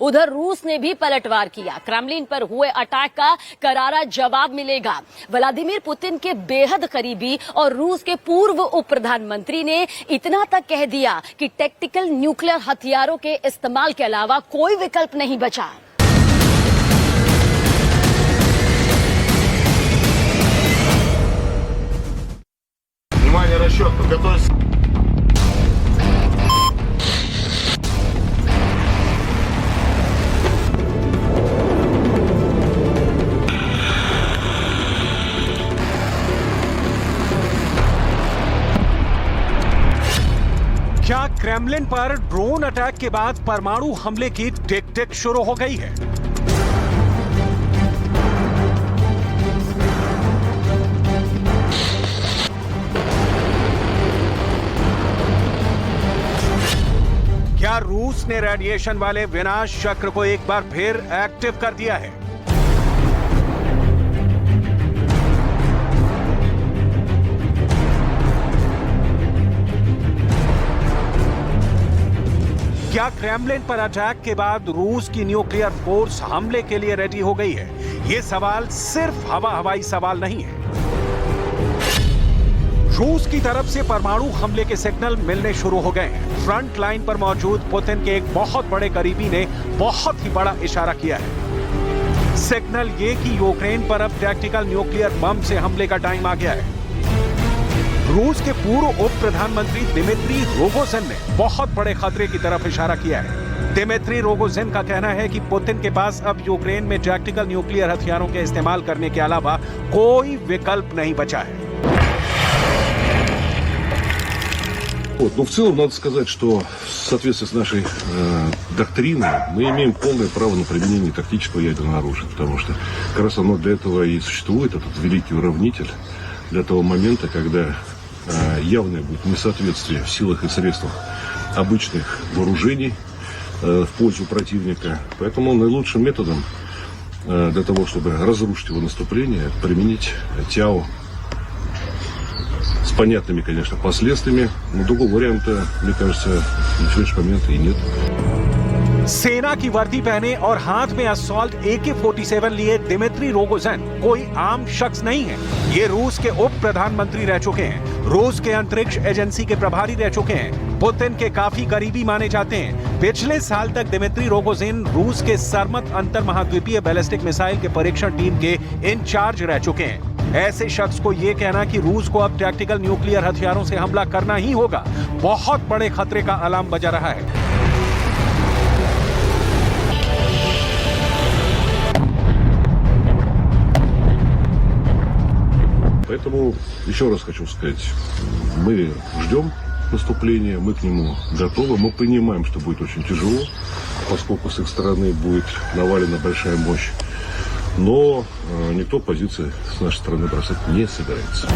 उधर रूस ने भी पलटवार किया। क्रेमलिन पर हुए अटैक का करारा जवाब मिलेगा। व्लादिमीर पुतिन के बेहद करीबी और रूस के पूर्व उप प्रधानमंत्री ने इतना तक कह दिया कि टैक्टिकल न्यूक्लियर हथियारों के इस्तेमाल के अलावा कोई विकल्प नहीं बचा। Внимание, расчет, подготовься. क्या क्रेमलिन पर ड्रोन अटैक के बाद परमाणु हमले की टिक टिक शुरू हो गई है? क्या रूस ने रेडिएशन वाले विनाश चक्र को एक बार फिर एक्टिव कर दिया है? क्या क्रेमलिन पर अटैक के बाद रूस की न्यूक्लियर फोर्स हमले के लिए रेडी हो गई है? यह सवाल सिर्फ हवाई सवाल नहीं है। रूस की तरफ से परमाणु हमले के सिग्नल मिलने शुरू हो गए हैं। फ्रंट लाइन पर मौजूद पुतिन के एक बहुत बड़े करीबी ने बहुत ही बड़ा इशारा किया है। सिग्नल ये कि यूक्रेन पर अब टैक्टिकल न्यूक्लियर बम से हमले का टाइम आ गया है। रूस के पूर्व उप प्रधानमंत्री दिमित्री रोगोजिन ने बहुत बड़े खतरे की तरफ इशारा किया है। दिमित्री रोगोजिन का कहना है कि पुतिन के पास अब यूक्रेन में टैक्टिकल न्यूक्लियर हथियारों के इस्तेमाल करने के अलावा कोई विकल्प नहीं बचा है। Но в целом надо сказать, что в соответствии с нашей доктриной мы имеем полное право на применение тактического ядерного оружия, потому что как раз оно для этого и существует, этот великий уравнитель, для того момента, когда явное будет несоответствие в силах и средствах обычных вооружений в пользу противника. Поэтому наилучшим методом для того, чтобы разрушить его наступление, применить ТЯО с понятными, конечно, последствиями. Но другого варианта, мне кажется, на сегодняшний момент и нет. सेना की वर्दी पहने और हाथ में असॉल्ट AK-47 लिए दिमित्री रोगोजिन कोई आम शख्स नहीं है। ये रूस के उप प्रधानमंत्री रह चुके हैं, रूस के अंतरिक्ष एजेंसी के प्रभारी रह चुके हैं, पुतिन के काफी करीबी माने जाते हैं। पिछले साल तक दिमित्री रोगोजिन रूस के सरमत अंतर महाद्वीपीय बैलिस्टिक मिसाइल के परीक्षण टीम के इंचार्ज रह चुके हैं। ऐसे शख्स को यह कहना कि रूस को अब टैक्टिकल न्यूक्लियर हथियारों से हमला करना ही होगा, बहुत बड़े खतरे का अलार्म बजा रहा है। Поэтому, еще раз хочу сказать, мы ждем наступления, мы к нему готовы, мы понимаем, что будет очень тяжело, поскольку с их стороны будет навалена большая мощь, но никто позиции с нашей стороны бросать не собирается.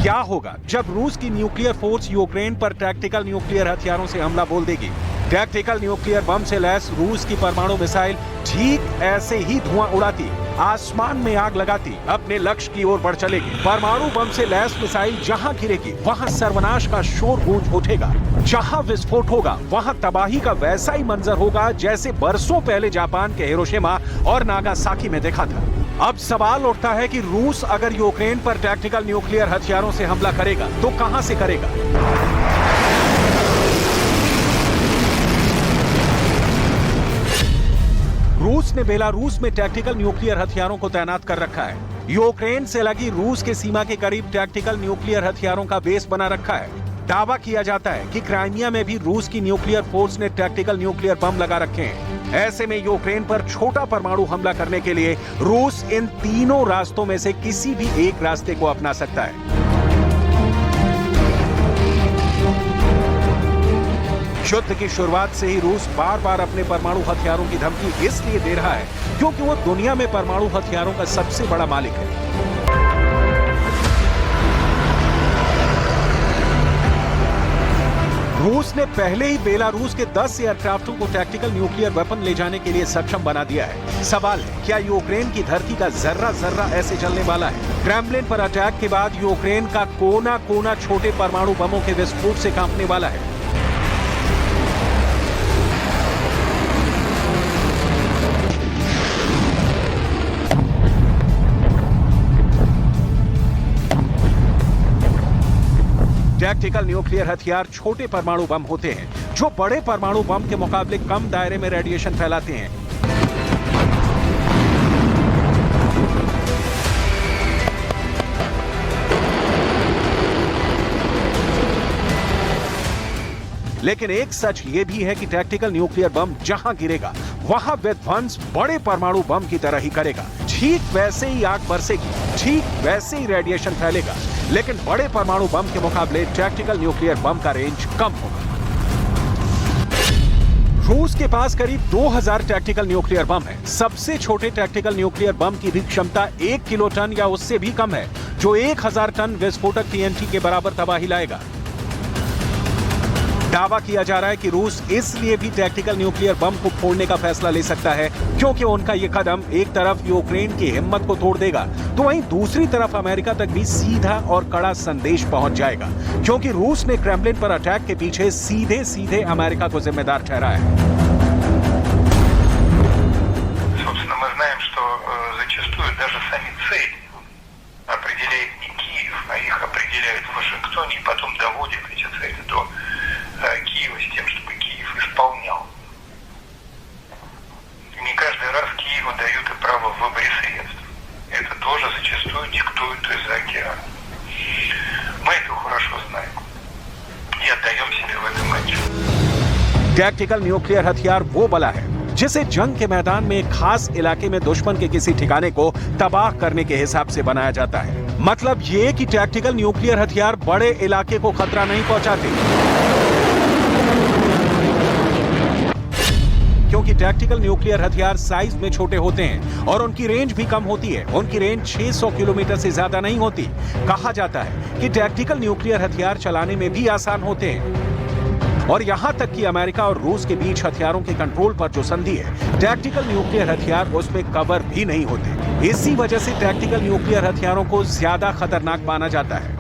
क्या होगा जब रूस की न्यूक्लियर फोर्स यूक्रेन पर टैक्टिकल न्यूक्लियर हथियारों से हमला बोल देगी? टैक्टिकल न्यूक्लियर बम से लैस रूस की परमाणु मिसाइल ठीक ऐसे ही धुआं उड़ाती, आसमान में आग लगाती, अपने लक्ष्य की ओर बढ़ चलेगी। परमाणु बम से लैस मिसाइल जहां गिरेगी वहां सर्वनाश का शोर गूंज उठेगा। जहां विस्फोट होगा वहां तबाही का वैसा ही मंजर होगा जैसे बरसों पहले जापान के हिरोशिमा और नागासाकी में देखा था। अब सवाल उठता है कि रूस अगर यूक्रेन पर टैक्टिकल न्यूक्लियर हथियारों से हमला करेगा तो कहां से करेगा? रूस ने बेलारूस में टैक्टिकल न्यूक्लियर हथियारों को तैनात कर रखा है। यूक्रेन से लगी रूस के सीमा के करीब टैक्टिकल न्यूक्लियर हथियारों का बेस बना रखा है। दावा किया जाता है कि क्राइमिया में भी रूस की न्यूक्लियर फोर्स ने टैक्टिकल न्यूक्लियर बम लगा रखे हैं। ऐसे में यूक्रेन पर छोटा परमाणु हमला करने के लिए रूस इन तीनों रास्तों में से किसी भी एक रास्ते को अपना सकता है। युद्ध की शुरुआत से ही रूस बार बार अपने परमाणु हथियारों की धमकी इसलिए दे रहा है क्योंकि वो दुनिया में परमाणु हथियारों का सबसे बड़ा मालिक है। रूस ने पहले ही बेलारूस के 10 एयरक्राफ्टों को टैक्टिकल न्यूक्लियर वेपन ले जाने के लिए सक्षम बना दिया है। सवाल है, क्या यूक्रेन की धरती का जर्रा जर्रा ऐसे चलने वाला है? क्रेमलिन पर अटैक के बाद यूक्रेन का कोना कोना छोटे परमाणु बमों के विस्फोट से कांपने वाला है। टैक्टिकल न्यूक्लियर हथियार छोटे परमाणु बम होते हैं जो बड़े परमाणु बम के मुकाबले कम दायरे में रेडिएशन फैलाते हैं। लेकिन एक सच ये भी है कि टैक्टिकल न्यूक्लियर बम जहां गिरेगा वहां विध्वंस बड़े परमाणु बम की तरह ही करेगा। ठीक वैसे ही आग बरसेगी, ठीक वैसे ही रेडिएशन फैलेगा, लेकिन बड़े परमाणु बम के मुकाबले टैक्टिकल न्यूक्लियर बम का रेंज कम होगा। रूस के पास करीब 2000 टैक्टिकल न्यूक्लियर बम है। सबसे छोटे टैक्टिकल न्यूक्लियर बम की भी क्षमता 1 किलोटन या उससे भी कम है, जो 1000 टन विस्फोटक TNT के बराबर तबाही लाएगा। दावा किया जा रहा है कि रूस इसलिए भी टैक्टिकल न्यूक्लियर बम को फोड़ने का फैसला ले सकता है क्योंकि उनका यह कदम एक तरफ यूक्रेन की हिम्मत को तोड़ देगा तो वहीं दूसरी तरफ अमेरिका तक भी सीधा और कड़ा संदेश पहुंच जाएगा, क्योंकि रूस ने क्रेमलिन पर अटैक के पीछे सीधे सीधे अमेरिका को जिम्मेदार ठहराया है। Собственно, мы знаем, что зачастую даже сами цели определяет не Киев, а их определяют в Вашингтоне и потом доводят эти цели до Киева с тем, чтобы Киев исполнял. Не каждый раз Киеву дают и право в выборе средств. Это тоже зачастую диктуют из-за океана. Мы это хорошо знаем и отдаем себе в этом отчет. टैक्टिकल न्यूक्लियर हथियार वो बला है जिसे जंग के मैदान में एक खास इलाके में दुश्मन के किसी ठिकाने को तबाह करने के हिसाब से बनाया जाता है। मतलब ये कि टैक्टिकल न्यूक्लियर हथियार बड़े इलाके को खतरा नहीं पहुंचाते, क्योंकि टैक्टिकल न्यूक्लियर हथियार साइज में छोटे होते हैं और उनकी रेंज भी कम होती है। उनकी रेंज 600 किलोमीटर से ज्यादा नहीं होती। कहा जाता है कि टैक्टिकल न्यूक्लियर हथियार चलाने में भी आसान होते हैं। और यहां तक कि अमेरिका और रूस के बीच हथियारों के कंट्रोल पर जो संधि है, टैक्टिकल न्यूक्लियर हथियार उसमें कवर भी नहीं होते। इसी वजह से टैक्टिकल न्यूक्लियर हथियारों को ज्यादा खतरनाक माना जाता है।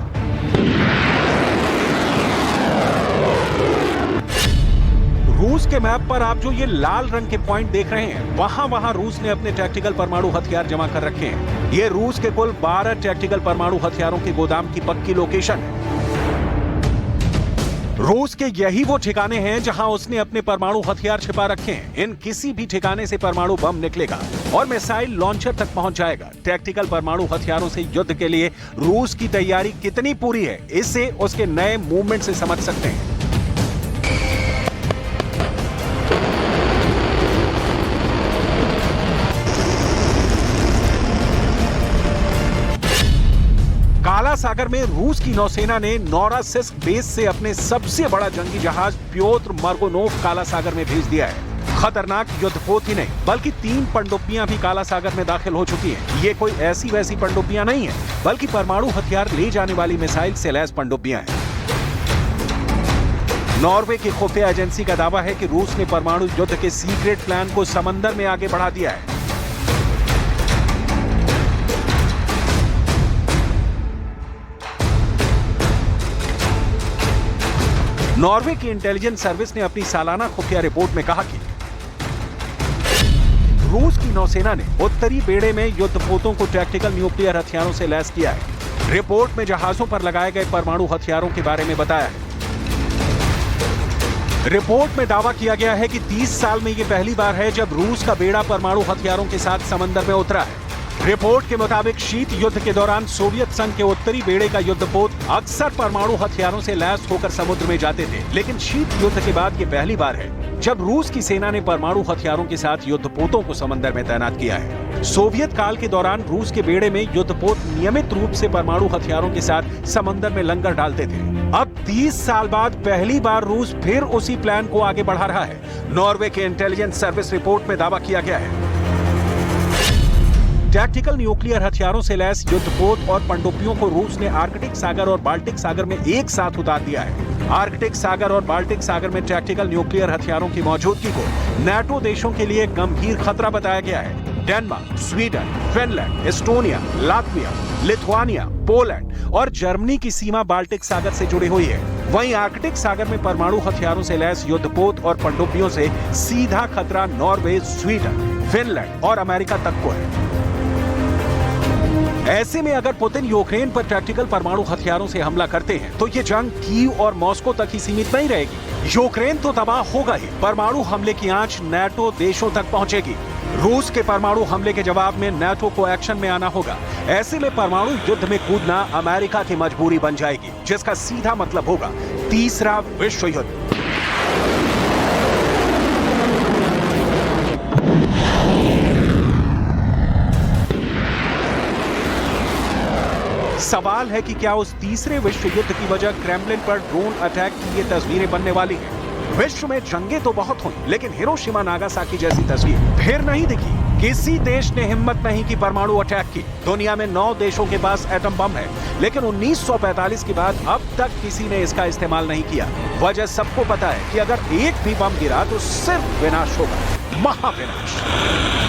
रूस के मैप पर आप जो ये लाल रंग के पॉइंट देख रहे हैं, वहां रूस ने अपने टैक्टिकल परमाणु हथियार जमा कर रखे हैं। ये रूस के कुल 12 टैक्टिकल परमाणु हथियारों के गोदाम की पक्की लोकेशन है। रूस के यही वो ठिकाने हैं जहां उसने अपने परमाणु हथियार छिपा रखे हैं। इन किसी भी ठिकाने से परमाणु बम निकलेगा और मिसाइल लॉन्चर तक पहुंच जाएगा। टैक्टिकल परमाणु हथियारों से युद्ध के लिए रूस की तैयारी कितनी पूरी है, इससे उसके नए मूवमेंट से समझ सकते हैं। काला सागर में रूस की नौसेना ने नोरोसिस्क बेस से अपने सबसे बड़ा जंगी जहाज प्योत्र मर्गोनोव काला सागर में भेज दिया है। खतरनाक युद्धपोत ही नहीं बल्कि 3 पनडुब्बियां भी काला सागर में दाखिल हो चुकी हैं। ये कोई ऐसी वैसी पनडुब्बियां नहीं है, बल्कि परमाणु हथियार ले जाने वाली मिसाइल से लैस पनडुब्बियां हैं। नॉर्वे की खुफिया एजेंसी का दावा है कि रूस ने परमाणु युद्ध के सीक्रेट प्लान को समंदर में आगे बढ़ा दिया है। नॉर्वे की इंटेलिजेंस सर्विस ने अपनी सालाना खुफिया रिपोर्ट में कहा कि रूस की नौसेना ने उत्तरी बेड़े में युद्धपोतों को टैक्टिकल न्यूक्लियर हथियारों से लैस किया है। रिपोर्ट में जहाजों पर लगाए गए परमाणु हथियारों के बारे में बताया है। रिपोर्ट में दावा किया गया है कि 30 साल में यह पहली बार है जब रूस का बेड़ा परमाणु हथियारों के साथ समंदर में उतरा है। रिपोर्ट के मुताबिक शीत युद्ध के दौरान सोवियत संघ के उत्तरी बेड़े का युद्धपोत अक्सर परमाणु हथियारों से लैस होकर समुद्र में जाते थे, लेकिन शीत युद्ध के बाद ये पहली बार है जब रूस की सेना ने परमाणु हथियारों के साथ युद्धपोतों को समंदर में तैनात किया है। सोवियत काल के दौरान रूस के बेड़े में युद्धपोत नियमित रूप से परमाणु हथियारों के साथ समंदर में लंगर डालते थे। अब 30 साल बाद पहली बार रूस फिर उसी प्लान को आगे बढ़ा रहा है। नॉर्वे के इंटेलिजेंस सर्विस रिपोर्ट में दावा किया गया है। टैक्टिकल न्यूक्लियर हथियारों से लैस युद्धपोत और पनडुब्बियों को रूस ने आर्कटिक सागर और बाल्टिक सागर में एक साथ उतार दिया है। आर्कटिक सागर और बाल्टिक सागर में टैक्टिकल न्यूक्लियर हथियारों की मौजूदगी को नाटो देशों के लिए गंभीर खतरा बताया गया है। Denmark, Sweden, Finland, Estonia, Latvia, Lithuania, Poland और जर्मनी की सीमा बाल्टिक सागर से जुड़ी हुई है। वहीं आर्कटिक सागर में परमाणु हथियारों से लैस युद्धपोत और पनडुब्बियों से सीधा खतरा नॉर्वे, स्वीडन, फिनलैंड और अमेरिका तक को है। ऐसे में अगर पुतिन यूक्रेन पर टैक्टिकल परमाणु हथियारों से हमला करते हैं तो ये जंग कीव और मॉस्को तक ही सीमित नहीं रहेगी। यूक्रेन तो तबाह होगा ही, परमाणु हमले की आंच नाटो देशों तक पहुंचेगी। रूस के परमाणु हमले के जवाब में नाटो को एक्शन में आना होगा। ऐसे में परमाणु युद्ध में कूदना अमेरिका की मजबूरी बन जाएगी, जिसका सीधा मतलब होगा तीसरा विश्व युद्ध। सवाल है कि क्या उस तीसरे विश्व युद्ध की वजह क्रेमलिन पर ड्रोन अटैक की ये तस्वीरें बनने वाली हैं? विश्व में जंगें तो बहुत हुई, लेकिन हिरोशिमा नागासाकी जैसी तस्वीर फिर नहीं दिखी। किसी देश ने हिम्मत नहीं की परमाणु अटैक की। दुनिया में 9 देशों के पास एटम बम है, लेकिन 1945 के बाद अब तक किसी ने इसका इस्तेमाल नहीं किया। वजह सबको पता है कि अगर एक भी बम गिरा तो सिर्फ विनाश होगा, महाविनाश।